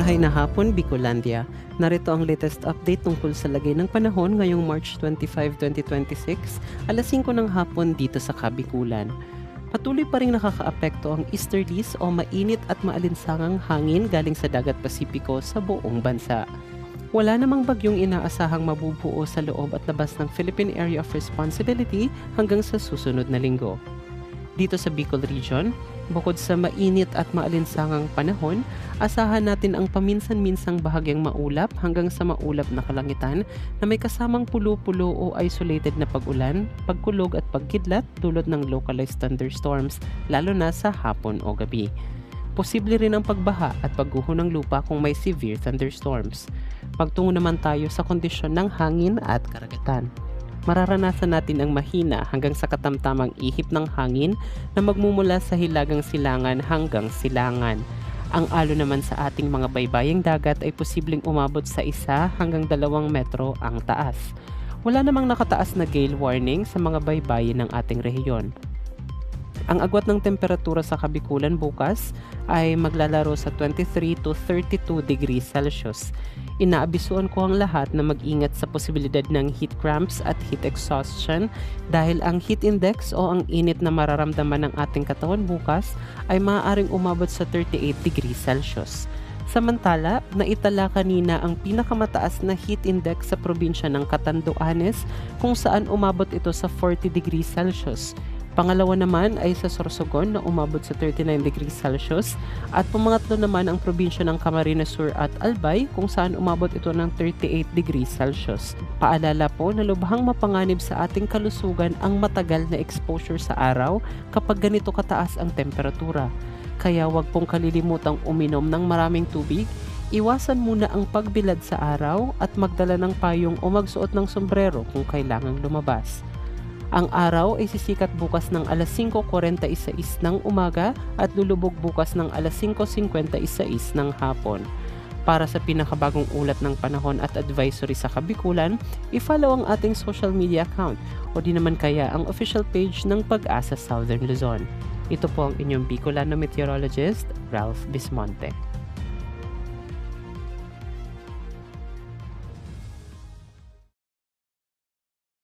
Mabuhay na hapon, Bicolandia. Narito ang latest update tungkol sa lagay ng panahon ngayong March 25, 2026, alas 5 ng hapon dito sa Kabikulan. Patuloy pa rin nakakaapekto ang easterlies o mainit at maalinsangang hangin galing sa dagat Pasipiko sa buong bansa. Wala namang bagyong inaasahang mabubuo sa loob at labas ng Philippine Area of Responsibility hanggang sa susunod na linggo. Dito sa Bicol Region, bukod sa mainit at maalinsangang panahon, asahan natin ang paminsan-minsang bahagyang maulap hanggang sa maulap na kalangitan na may kasamang pulo-pulo o isolated na pag-ulan, pagkulog at pagkidlat tulad ng localized thunderstorms, lalo na sa hapon o gabi. Posible rin ang pagbaha at pagguho ng lupa kung may severe thunderstorms. Magtungo naman tayo sa kondisyon ng hangin at karagatan. Mararanasan natin ang mahina hanggang sa katamtamang ihip ng hangin na magmumula sa hilagang silangan hanggang silangan. Ang alon naman sa ating mga baybayang dagat ay posibleng umabot sa 1 hanggang 2 metro ang taas. Wala namang nakataas na gale warning sa mga baybayin ng ating rehiyon. Ang agwat ng temperatura sa Kabikulan bukas ay maglalaro sa 23 to 32 degrees Celsius. Inaabisuan ko ang lahat na mag-ingat sa posibilidad ng heat cramps at heat exhaustion dahil ang heat index o ang init na mararamdaman ng ating katawan bukas ay maaaring umabot sa 38 degrees Celsius. Samantala, naitala kanina ang pinakamataas na heat index sa probinsya ng Catanduanes kung saan umabot ito sa 40 degrees Celsius. Pangalawa naman ay sa Sorsogon na umabot sa 39 degrees Celsius at pumangatlo naman ang probinsya ng Camarines Sur at Albay kung saan umabot ito ng 38 degrees Celsius. Paalala po na lubhang mapanganib sa ating kalusugan ang matagal na exposure sa araw kapag ganito kataas ang temperatura. Kaya huwag pong kalilimutang uminom ng maraming tubig, iwasan muna ang pagbilad sa araw at magdala ng payong o magsuot ng sombrero kung kailangang lumabas. Ang araw ay sisikat bukas ng alas 5:46 ng umaga at lulubog bukas ng alas 5:56 ng hapon. Para sa pinakabagong ulat ng panahon at advisory sa Kabikulan, i-follow ang ating social media account o di naman kaya ang official page ng Pag-asa Southern Luzon. Ito po ang inyong Bicolano meteorologist, Ralph Bismonte.